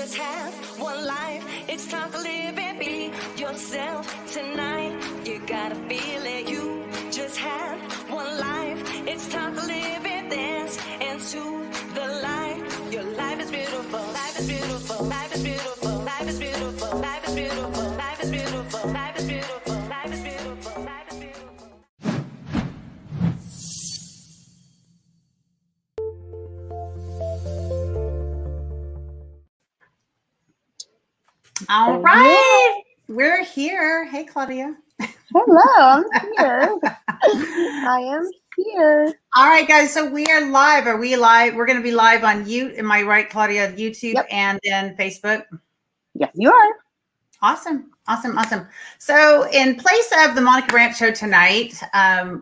just have one life. It's time to live and be yourself tonight. You gotta feel it. You just have one life. It's time to live and dance into the light. Your life is beautiful. Life is beautiful. Life is beautiful. Life is beautiful. Life is beautiful. Life is beautiful. Life is beautiful. Life is beautiful. Life is beautiful. All right, we're here. Hey, Claudia. Hello, I'm here. I am here. All right, guys. So we are live. Are we live? We're going to be live on YouTube. Am I right, Claudia? YouTube and then Facebook. Yes, you are. Awesome. Awesome. Awesome. So in place of the Monica Brant show tonight,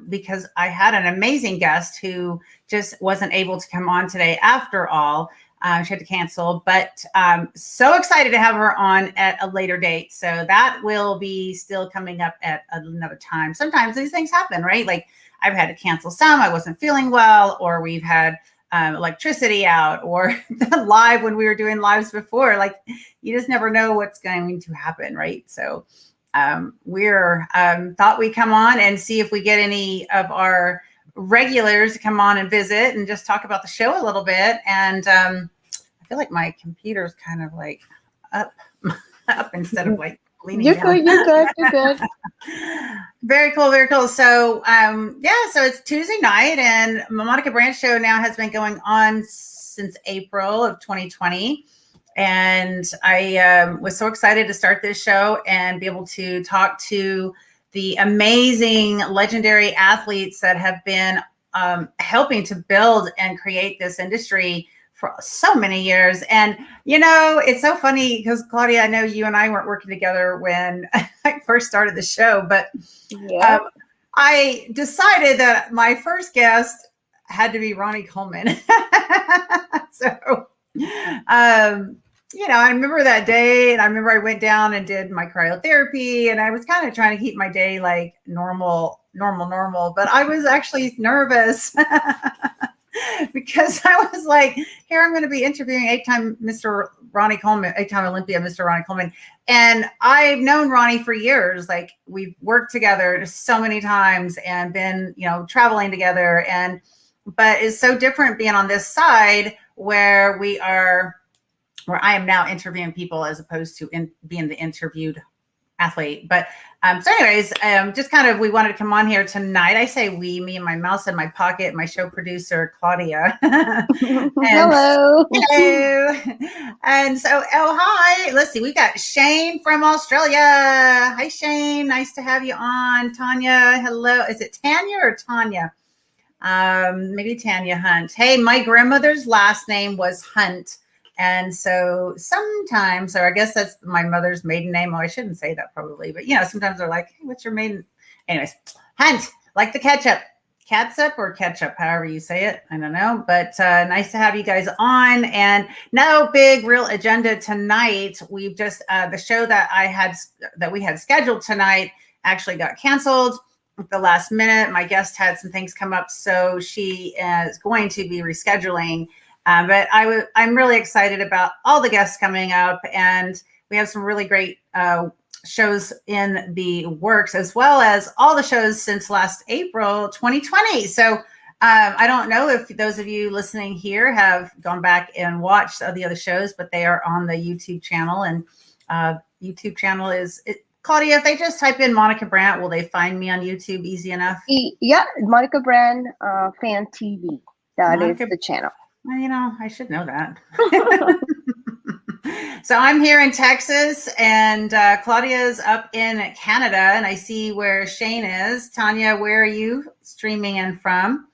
because I had an amazing guest who just wasn't able to come on today after all, she had to cancel, but so excited to have her on at a later date. So that will be still coming up at another time. Sometimes these things happen, right? Like I've had to cancel some, I wasn't feeling well, or we've had electricity out, or live when we were doing lives before. Like you just never know what's going to happen, right? So we're thought we'd come on and see if we get any of our regulars to come on and visit and just talk about the show a little bit. And I feel like my computer's kind of like up instead of like leaning You're down. good. You're good. You're good. Very cool. Very cool. So so it's Tuesday night, and the Monica Brant show now has been going on since April of 2020. And I was so excited to start this show and be able to talk to the amazing, legendary athletes that have been helping to build and create this industry for so many years. And, you know, it's so funny because, Claudia, I know you and I weren't working together when I first started the show, but I decided that my first guest had to be Ronnie Coleman. So, you know, I remember that day, and I remember I went down and did my cryotherapy, and I was kind of trying to keep my day like normal, but I was actually nervous because I was like, here I'm going to be interviewing eight-time Olympia, Mr. Ronnie Coleman. And I've known Ronnie for years. Like we've worked together so many times and been, you know, traveling together. But it's so different being on this side where I am now interviewing people as opposed to being the interviewed athlete. But so anyways, just kind of, we wanted to come on here tonight. I say we, me and my mouse in my pocket, my show producer, Claudia. Hello. Hello. And so, hi. Let's see. We got Shane from Australia. Hi, Shane. Nice to have you on. Tanya, hello. Is it Tanya or Tanya? Maybe Tanya Hunt. Hey, my grandmother's last name was Hunt. And so sometimes, or I guess that's my mother's maiden name. Oh, I shouldn't say that probably, but you know, sometimes they're like, hey, what's your maiden? Anyways, Hunt, like the ketchup, catsup or ketchup, however you say it. I don't know, but nice to have you guys on. And no big real agenda tonight. We've just, the show that we had scheduled tonight actually got canceled at the last minute. My guest had some things come up, so she is going to be rescheduling. But I'm really excited about all the guests coming up, and we have some really great shows in the works, as well as all the shows since last April 2020. So I don't know if those of you listening here have gone back and watched the other shows, but they are on the YouTube channel. And YouTube channel is, Claudia, if they just type in Monica Brant, will they find me on YouTube easy enough? Yeah, MonicaBrantFanTV. That is the channel. Well, you know, I should know that. So I'm here in Texas, and Claudia's up in Canada, and I see where Shane is. Tanya, where are you streaming in from?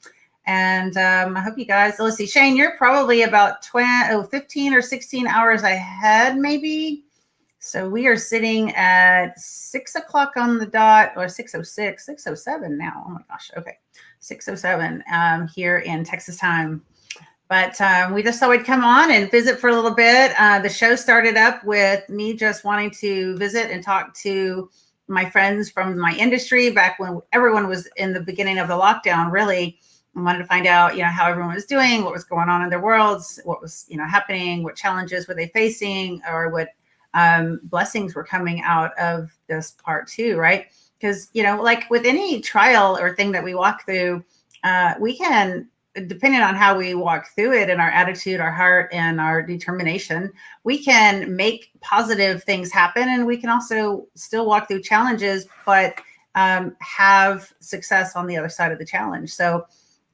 And I hope you guys, let's see, Shane, you're probably about 15 or 16 hours ahead, maybe. So we are sitting at 6 o'clock on the dot, or 6:06, 6:07 now. Oh my gosh. Okay. 6:07 here in Texas time. But we just thought we'd come on and visit for a little bit. The show started up with me just wanting to visit and talk to my friends from my industry back when everyone was in the beginning of the lockdown, really. wanted to find out, how everyone was doing, what was going on in their worlds, what was, happening, what challenges were they facing, or what blessings were coming out of this part too, right? Because, like with any trial or thing that we walk through, we can, depending on how we walk through it and our attitude, our heart, and our determination, we can make positive things happen. And we can also still walk through challenges, but have success on the other side of the challenge. So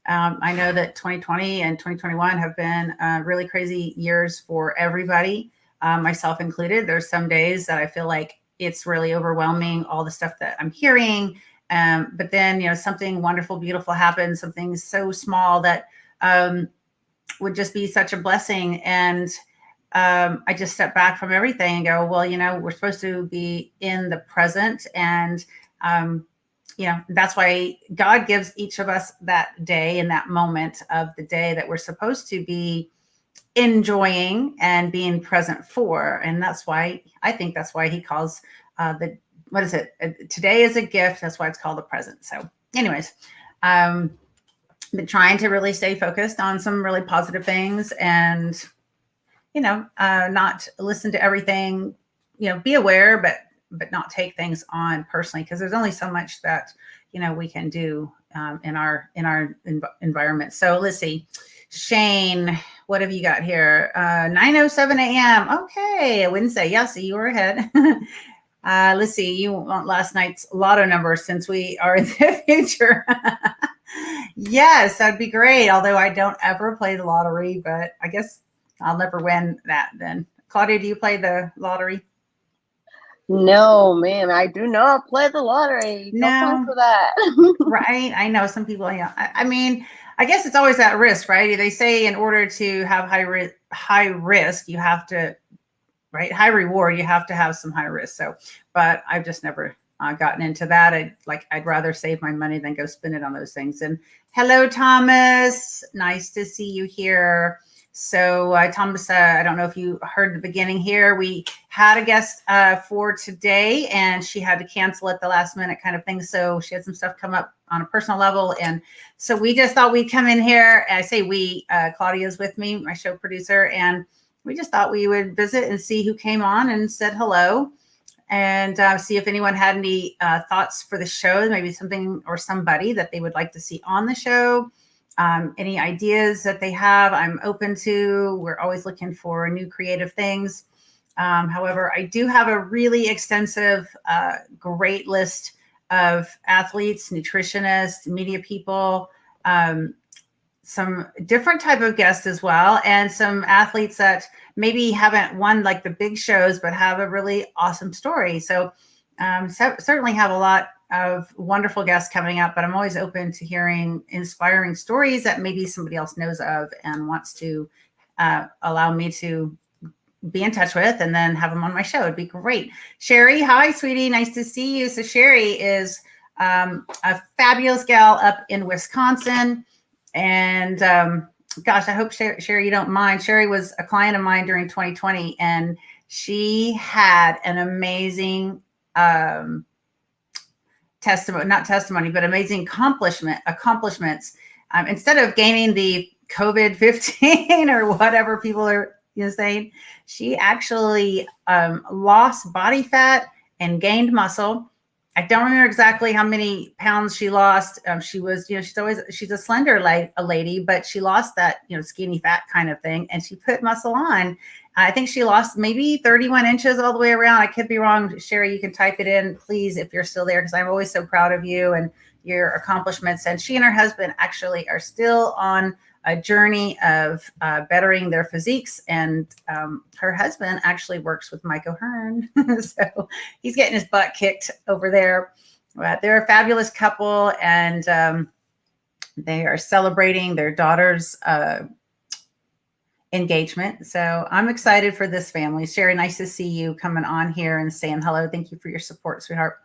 I know that 2020 and 2021 have been really crazy years for everybody, myself included. There's some days that I feel like it's really overwhelming, all the stuff that I'm hearing. But then, something wonderful, beautiful happens, something so small that would just be such a blessing. And I just step back from everything and go, well, we're supposed to be in the present. And that's why God gives each of us that day and that moment of the day that we're supposed to be enjoying and being present for. And that's why, I think that's why he calls what is it? Today is a gift. That's why it's called the present. So anyways, been trying to really stay focused on some really positive things and, not listen to everything, be aware, but not take things on personally, because there's only so much that, we can do in our environment. So let's see, Shane, what have you got here? 9:07 a.m. Okay, Wednesday. Yeah, so you were ahead. Let's see, you want last night's lotto number since we are in the future. Yes, that'd be great. Although I don't ever play the lottery, but I guess I'll never win that then. Claudia, do you play the lottery? No, man, I do not play the lottery. No time for that. Right. I know some people, I mean, I guess it's always that risk, right? They say in order to have high risk, you have to, right? High reward, you have to have some high risk. So, but I've just never gotten into that. I'd rather save my money than go spend it on those things. And hello, Thomas. Nice to see you here. So Thomas, I don't know if you heard the beginning here. We had a guest for today, and she had to cancel at the last minute kind of thing. So she had some stuff come up on a personal level. And so we just thought we'd come in here. I say we, Claudia's with me, my show producer, and we just thought we would visit and see who came on and said hello, and see if anyone had any thoughts for the show, maybe something or somebody that they would like to see on the show. Any ideas that they have, I'm open to. We're always looking for new creative things. However, I do have a really extensive, great list of athletes, nutritionists, media people, some different type of guests as well, and some athletes that maybe haven't won like the big shows, but have a really awesome story. So certainly have a lot of wonderful guests coming up, but I'm always open to hearing inspiring stories that maybe somebody else knows of and wants to allow me to be in touch with, and then have them on my show. It'd be great. Sherry, hi, sweetie. Nice to see you. So Sherry is a fabulous gal up in Wisconsin. And gosh, I hope Sherry, you don't mind. Sherry was a client of mine during 2020, and she had an amazing amazing accomplishments. Instead of gaining the COVID-15 or whatever people are saying, she actually lost body fat and gained muscle. I don't remember exactly how many pounds she lost. She was, she's a slender lady, but she lost that, skinny fat kind of thing. And she put muscle on. I think she lost maybe 31 inches all the way around. I could be wrong. Sherry, you can type it in, please, if you're still there, because I'm always so proud of you and your accomplishments. And she and her husband actually are still on a journey of bettering their physiques. And her husband actually works with Mike O'Hearn. So he's getting his butt kicked over there. But they're a fabulous couple, and they are celebrating their daughter's engagement. So I'm excited for this family. Sherry, nice to see you coming on here and saying hello. Thank you for your support, sweetheart.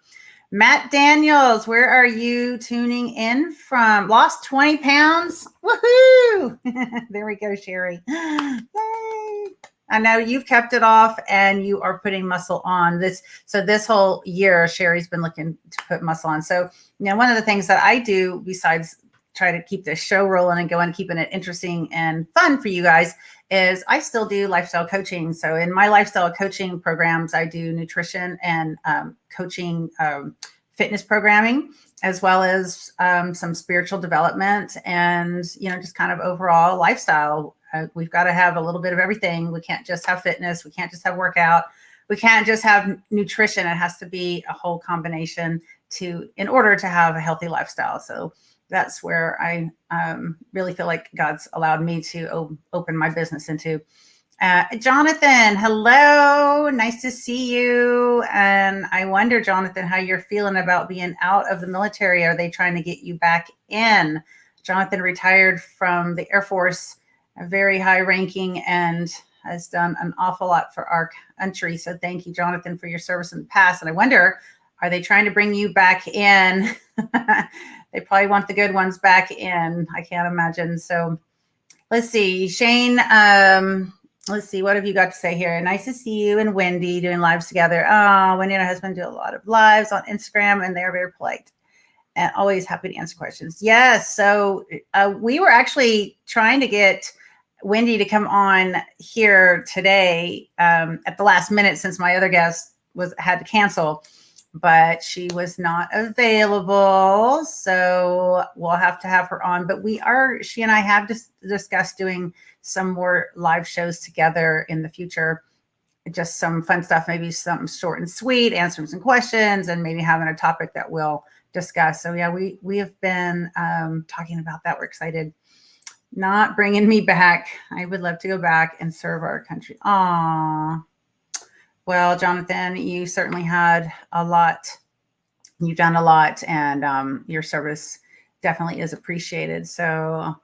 Matt Daniels, where are you tuning in from? Lost 20 pounds. Woohoo! There we go, Sherry. Yay! I know you've kept it off and you are putting muscle on this. So this whole year, Sherry's been looking to put muscle on. So, one of the things that I do besides try to keep this show rolling and going, keeping it interesting and fun for you guys, is I still do lifestyle coaching. So in my lifestyle coaching programs, I do nutrition and coaching, fitness programming, as well as some spiritual development and, just kind of overall lifestyle. We've got to have a little bit of everything. We can't just have fitness. We can't just have workout. We can't just have nutrition. It has to be a whole combination in order to have a healthy lifestyle. So that's where I really feel like God's allowed me to open my business into. Jonathan, hello. Nice to see you. And I wonder, Jonathan, how you're feeling about being out of the military. Are they trying to get you back in? Jonathan retired from the Air Force, a very high ranking, and has done an awful lot for our country. So thank you, Jonathan, for your service in the past. And I wonder, are they trying to bring you back in? They probably want the good ones back in. I can't imagine. So let's see, Shane. Let's see, what have you got to say here? Nice to see you and Wendy doing lives together. Oh, Wendy and her husband do a lot of lives on Instagram, and they're very polite and always happy to answer questions. Yes. So we were actually trying to get Wendy to come on here today at the last minute, since my other guest had to cancel, but she was not available. So we'll have to have her on. But she and I have discussed doing some more live shows together in the future. Just some fun stuff, maybe something short and sweet, answering some questions, and maybe having a topic that we'll discuss. So yeah, we have been talking about that. We're excited. Not bringing me back. I would love to go back and serve our country. Aww. Well, Jonathan, you certainly had a lot. You've done a lot, and your service definitely is appreciated. So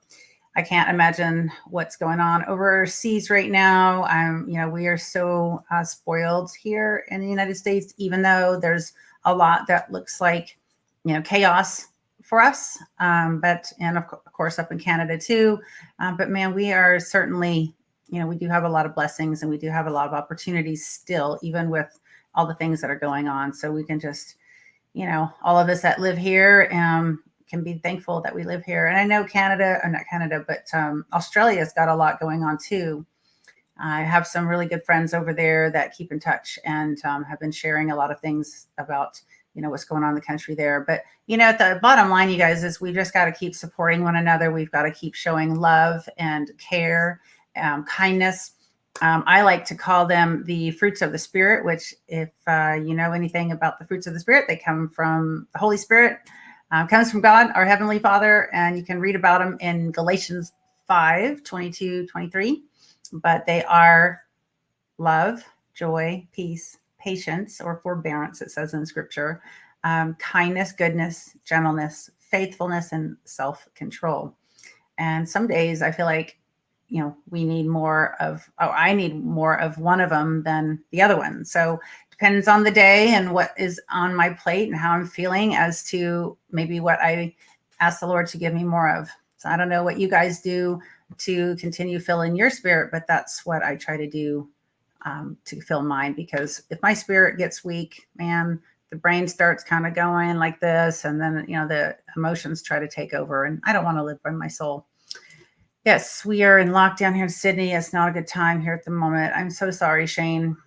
I can't imagine what's going on overseas right now. We are so spoiled here in the United States, even though there's a lot that looks like, chaos for us. And of course up in Canada too. But man, we are certainly, we do have a lot of blessings, and we do have a lot of opportunities still, even with all the things that are going on. So we can just, all of us that live here can be thankful that we live here. And I know Australia's got a lot going on too. I have some really good friends over there that keep in touch and have been sharing a lot of things about, what's going on in the country there. But, at the bottom line, you guys, is we just got to keep supporting one another. We've got to keep showing love and care, kindness. I like to call them the fruits of the Spirit, which if you know anything about the fruits of the Spirit, they come from the Holy Spirit, comes from God, our Heavenly Father. And you can read about them in Galatians 5:22-23. But they are love, joy, peace, patience, or forbearance, it says in Scripture, kindness, goodness, gentleness, faithfulness, and self-control. And some days I feel like, we need I need more of one of them than the other one. So depends on the day and what is on my plate and how I'm feeling as to maybe what I ask the Lord to give me more of. So I don't know what you guys do to continue filling your spirit, but that's what I try to do to fill mine. Because if my spirit gets weak, man, the brain starts kind of going like this, and then the emotions try to take over, and I don't want to live by my soul. Yes, we are in lockdown here in Sydney. It's not a good time here at the moment. I'm so sorry, Shane.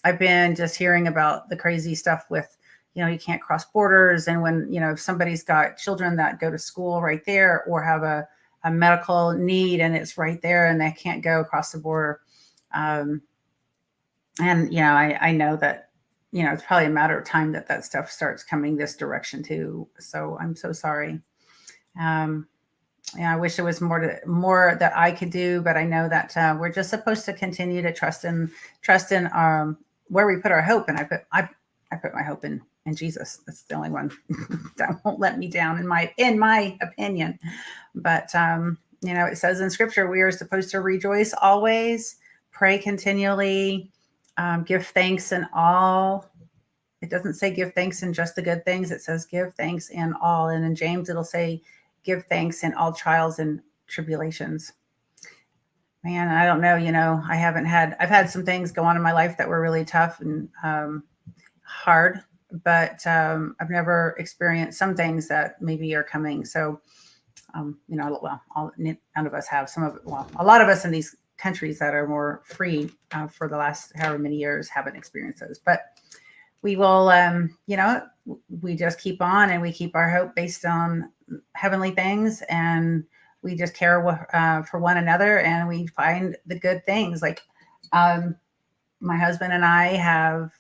I've been just hearing about the crazy stuff with, you can't cross borders, and when if somebody's got children that go to school right there, or have a medical need and it's right there, and they can't go across the border. I know that, it's probably a matter of time that stuff starts coming this direction too. So I'm so sorry. I wish there was more that I could do, but I know that we're just supposed to continue to trust in where we put our hope. And I put my hope in Jesus. That's the only one that won't let me down in my opinion. But it says in Scripture, we are supposed to rejoice always, pray continually, give thanks in all. It doesn't say give thanks in just the good things. It says give thanks in all. And in James, it'll say give thanks in all trials and tribulations. Man, I don't know, I've had some things go on in my life that were really tough and hard, but I've never experienced some things that maybe are coming. So none of us have. A lot of us in these countries that are more free for the last however many years haven't experienced those. But we will, we just keep on, and we keep our hope based on heavenly things, and we just care for one another, and we find the good things. Like my husband and I have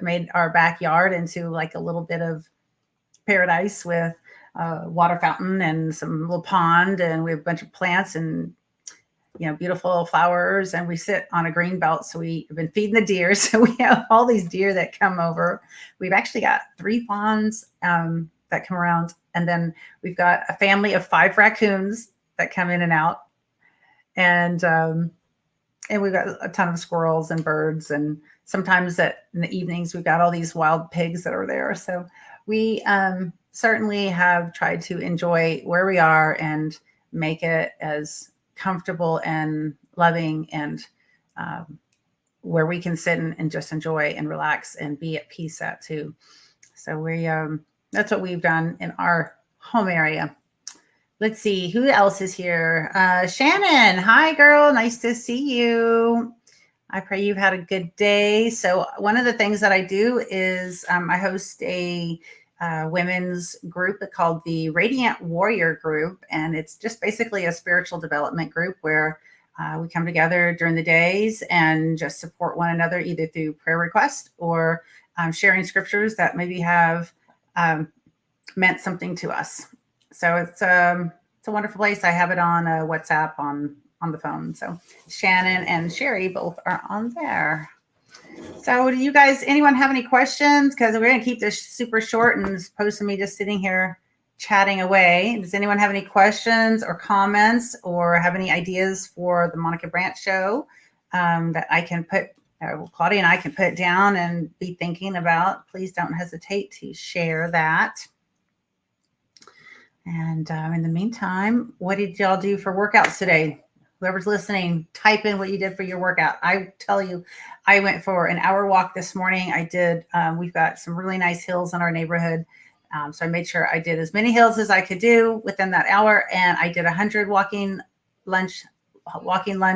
made our backyard into like a little bit of paradise with a water fountain and some little pond, and we have a bunch of plants and beautiful flowers, and we sit on a green belt. So we have been feeding the deer. So we have all these deer that come over. We've actually got 3 fawns that come around. And then we've got a family of 5 raccoons that come in and out. And we've got a ton of squirrels and birds. And sometimes in the evenings, we've got all these wild pigs that are there. So we certainly have tried to enjoy where we are and make it as comfortable and loving, and where we can sit and just enjoy and relax and be at peace at too. So that's what we've done in our home area. Let's see who else is here. Shannon, hi girl, nice to see you. I pray you've had a good day. So one of the things that I do is I host a women's group called the Radiant Warrior Group. And it's just basically a spiritual development group where we come together during the days and just support one another, either through prayer requests or sharing scriptures that maybe have meant something to us. So it's a wonderful place. I have it on WhatsApp on the phone. So Shannon and Sherry both are on there. So do you guys, anyone have any questions? Because we're going to keep this super short, and as opposed to me just sitting here chatting away. Does anyone have any questions or comments, or have any ideas for the Monica Brant show that I can put, Claudia and I can put down and be thinking about? Please don't hesitate to share that. And in the meantime, what did y'all do for workouts today? Whoever's listening, type in what you did for your workout. I tell you, I went for an hour walk this morning. I did. We've got some really nice hills in our neighborhood. So I made sure I did as many hills as I could do within that hour. And I did 100 walking lunge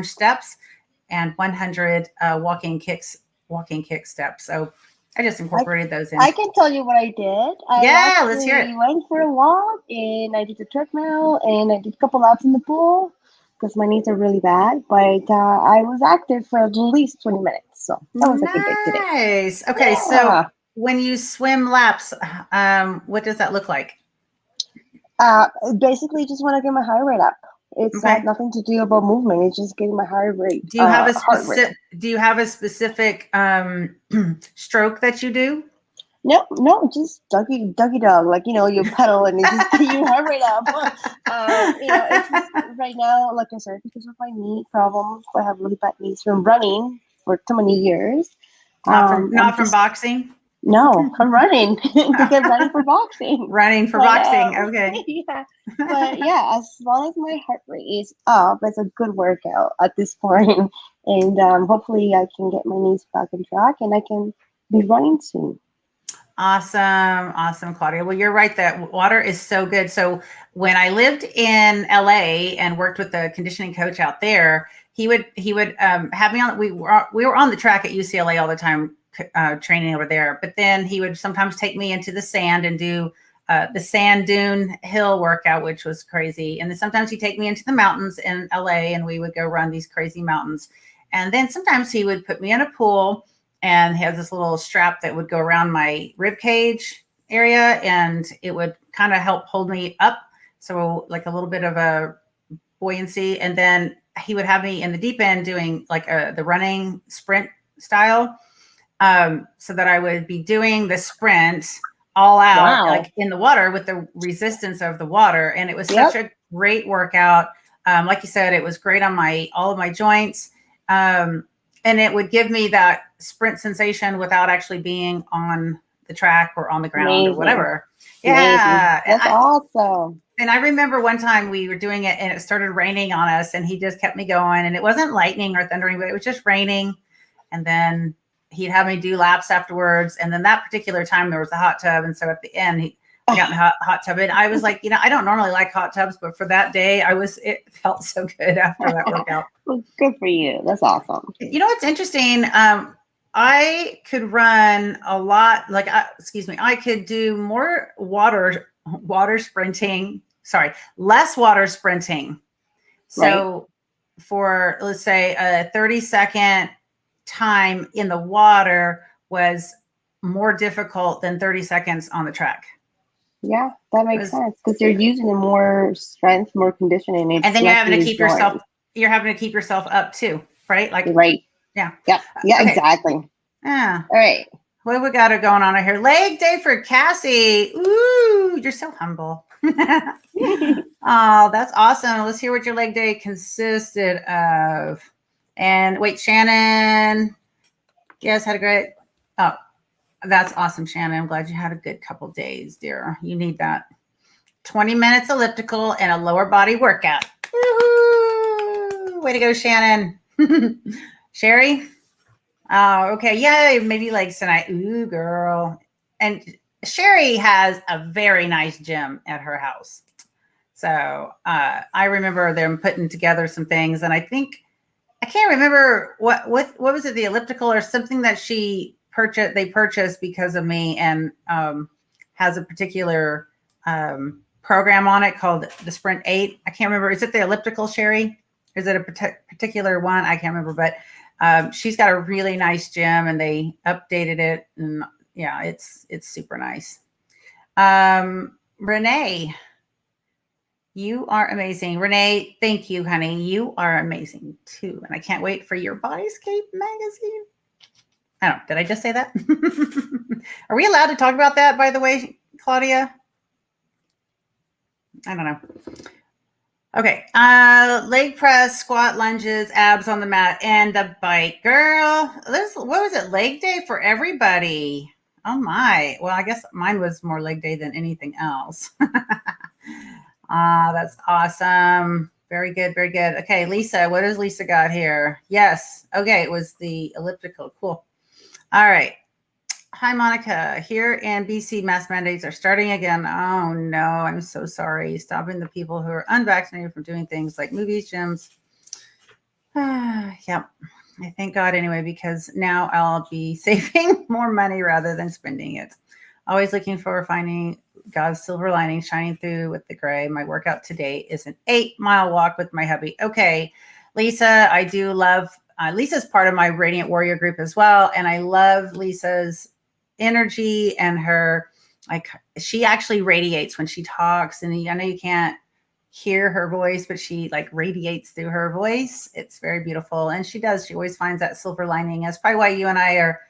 steps and 100 walking kick steps. So I just incorporated those in. I can tell you what I did. Let's hear it. I went for a walk, and I did the treadmill, and I did a couple laps in the pool, because my knees are really bad, but I was active for at least 20 minutes. So that was a good day today. Nice. Okay, yeah. So when you swim laps, what does that look like? Basically, just want to get my heart rate up. It's not nothing to do about movement. It's just getting my heart rate. Do you have a specific stroke that you do? No, just doggy dog. Like, you pedal and it just get your heart rate up. It's just right now, like I said, because of my knee problems, I have really bad knees from running for too many years. Not from boxing? No, from running. Because I'm running for boxing. Running for boxing, okay. Yeah. But yeah, as long as my heart rate is up, it's a good workout at this point. And hopefully I can get my knees back on track and I can be running soon. Awesome, Claudia. Well, you're right that water is so good. So when I lived in LA and worked with the conditioning coach out there, he would have me on. We were on the track at UCLA all the time, training over there. But then he would sometimes take me into the sand and do the sand dune hill workout, which was crazy. And then sometimes he'd take me into the mountains in LA, and we would go run these crazy mountains. And then sometimes he would put me in a pool, and he has this little strap that would go around my rib cage area, and it would kind of help hold me up. So like a little bit of a buoyancy. And then he would have me in the deep end doing like the running sprint style. So that I would be doing the sprint all out, like in the water with the resistance of the water. And it was such a great workout. Like you said, it was great on all of my joints. And it would give me that sprint sensation without actually being on the track or on the ground or whatever. Yeah. That's awesome. And I remember one time we were doing it and it started raining on us, and he just kept me going, and it wasn't lightning or thundering, but it was just raining. And then he'd have me do laps afterwards. And then that particular time there was a hot tub. And so at the end, I got in the hot tub, and I was like, I don't normally like hot tubs, but for that day, it felt so good after that workout. Well, good for you. That's awesome. You know what's interesting? I could run a lot, I could do more water sprinting. Sorry, less water sprinting. So for, let's say, a 30-second time in the water was more difficult than 30 seconds on the track. Yeah, that makes sense, because you're using more strength, more conditioning, and then you're having to keep yourself up too, right? Like, right. Yeah. Yeah. Yeah. Okay. Exactly. Yeah. All right. What we got going on here? Leg day for Cassie. Ooh, you're so humble. Oh, that's awesome. Let's hear what your leg day consisted of. And wait, Shannon. Yes, had a great. Oh, that's awesome, Shannon. I'm glad you had a good couple days, dear. You need that. 20 minutes elliptical and a lower body workout. Woo-hoo! Way to go, Shannon. Sherry? Oh, okay. Yeah, maybe legs tonight. Ooh, girl. And Sherry has a very nice gym at her house. So I remember them putting together some things, and I can't remember what was it, the elliptical or something that they purchased because of me, and has a particular program on it called the Sprint 8. I can't remember. Is it the elliptical, Sherry? Is it a particular one? I can't remember, but she's got a really nice gym, and they updated it, and yeah, it's super nice. Renee, you are amazing. Renee, thank you, honey. You are amazing too, and I can't wait for your Bodyscape magazine. I don't know. Did I just say that? Are we allowed to talk about that, by the way, Claudia? I don't know. Okay. Leg press, squat, lunges, abs on the mat, and the bike. Girl, what was it? Leg day for everybody. Oh my. Well, I guess mine was more leg day than anything else. That's awesome. Very good. Very good. Okay, Lisa, what has Lisa got here? Yes. Okay, it was the elliptical. Cool. All right. Hi, Monica. Here in BC, mask mandates are starting again. Oh, no. I'm so sorry. Stopping the people who are unvaccinated from doing things like movies, gyms. Yep. I thank God anyway, because now I'll be saving more money rather than spending it. Always looking for finding God's silver lining shining through with the gray. My workout today is an 8-mile walk with my hubby. Okay, Lisa, I do love Lisa's part of my Radiant Warrior group as well. And I love Lisa's energy and her, like, she actually radiates when she talks. And I know you can't hear her voice, but she like radiates through her voice. It's very beautiful. And she always finds that silver lining. That's probably why you and I are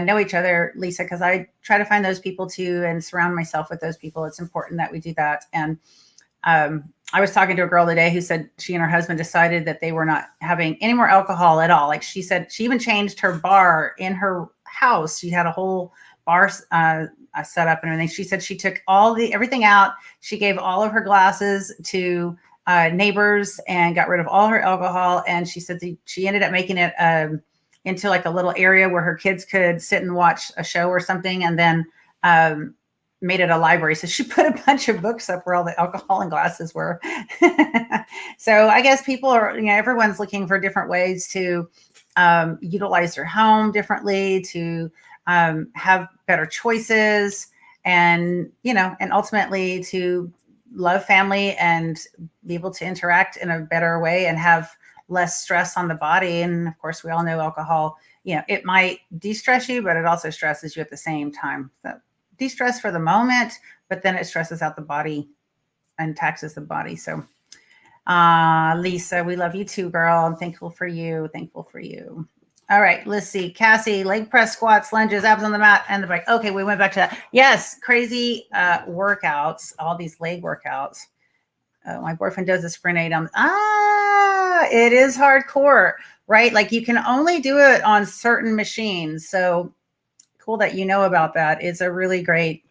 know each other, Lisa, because I try to find those people too and surround myself with those people. It's important that we do that. And I was talking to a girl today who said she and her husband decided that they were not having any more alcohol at all. Like she said, she even changed her bar in her house. She had a whole bar set up and everything. She said she took everything out. She gave all of her glasses to neighbors and got rid of all her alcohol. And she said she ended up making it into like a little area where her kids could sit and watch a show or something, and then made it a library. So she put a bunch of books up where all the alcohol and glasses were. So I guess people are, everyone's looking for different ways to utilize their home differently, to have better choices, and, and ultimately to love family and be able to interact in a better way and have less stress on the body. And of course, we all know alcohol, it might de-stress you, but it also stresses you at the same time. So de-stress for the moment, but then it stresses out the body and taxes the body. So Lisa, we love you too, girl. I'm thankful for you. All right, let's see. Cassie, leg press, squats, lunges, abs on the mat, and the bike. Okay, we went back to that. Yes, crazy workouts, all these leg workouts. My boyfriend does a sprint 8 on. It is hardcore, right? Like you can only do it on certain machines. So cool that you know about that. It's a really great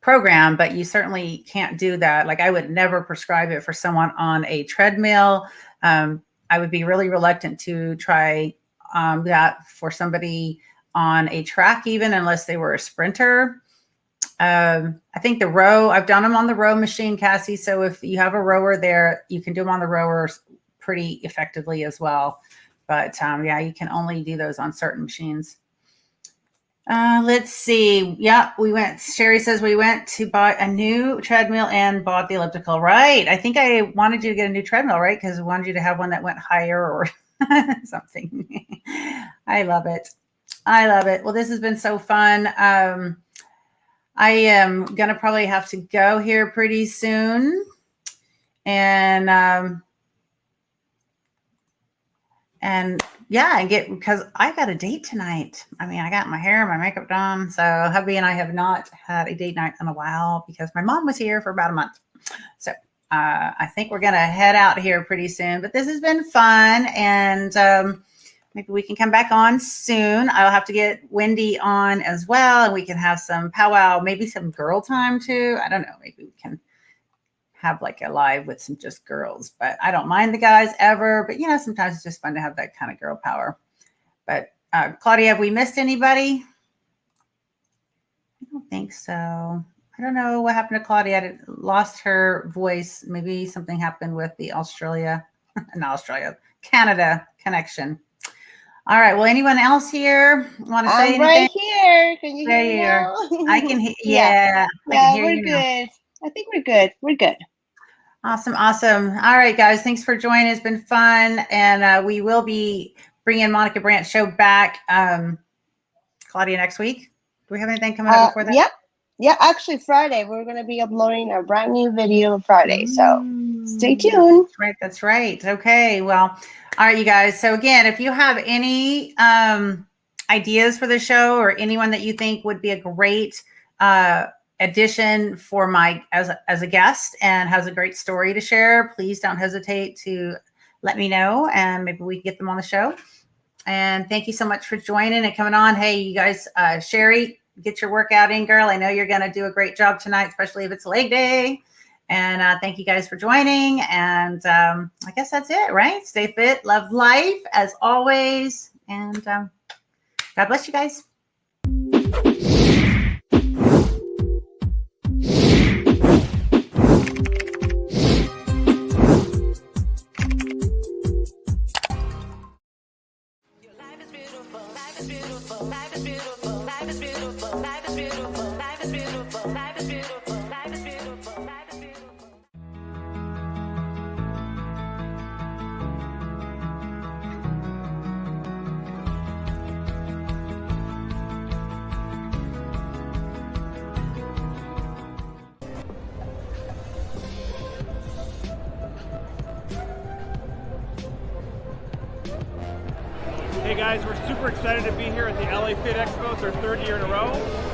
program, but you certainly can't do that. Like I would never prescribe it for someone on a treadmill. I would be really reluctant to try that for somebody on a track, even unless they were a sprinter. I think the row, I've done them on the row machine, Cassie. So if you have a rower there, you can do them on the rower pretty effectively as well. But yeah, you can only do those on certain machines. Let's see. Yeah, Sherry says we went to buy a new treadmill and bought the elliptical. Right. I think I wanted you to get a new treadmill, right? Because I wanted you to have one that went higher or something. I love it. I love it. Well, this has been so fun. I am going to probably have to go here pretty soon. And yeah, because I got a date tonight. I mean, I got my hair and my makeup done. So hubby and I have not had a date night in a while because my mom was here for about a month. So I think we're going to head out here pretty soon. But this has been fun. And maybe we can come back on soon. I'll have to get Wendy on as well. And we can have some powwow, maybe some girl time too. I don't know. Maybe we can have like a live with some just girls, but I don't mind the guys ever, but you know, sometimes it's just fun to have that kind of girl power. But Claudia, have we missed anybody? I don't think so. I don't know what happened to Claudia. I lost her voice. Maybe something happened with the Canada connection. All right. Well, anyone else here want to say anything? Right here. Can you hear me now? I can hear. Yeah. Yeah, we're good. I think we're good. We're good. Awesome. Awesome. All right, guys. Thanks for joining. It's been fun. And we will be bringing Monica Brant show back, Claudia, next week. Do we have anything coming up before that? Yep. Yeah, actually Friday. We're going to be uploading a brand new video Friday. So stay tuned. That's right. That's right. Okay. Well, all right, you guys. So again, if you have any ideas for the show or anyone that you think would be a great addition for as a guest and has a great story to share, please don't hesitate to let me know and maybe we can get them on the show. And thank you so much for joining and coming on. Hey, you guys, Sherry, get your workout in, girl. I know you're going to do a great job tonight, especially if it's leg day. And thank you guys for joining. And I guess that's it, right? Stay fit, love life as always. And God bless you guys. Hey guys, we're super excited to be here at the LA Fit Expo. It's our third year in a row.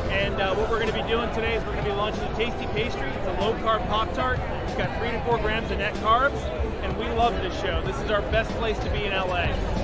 And what we're going to be doing today is we're going to be launching the Tasty Pastry. It's a low-carb Pop-Tart. It's got 3 to 4 grams of net carbs. And we love this show. This is our best place to be in LA.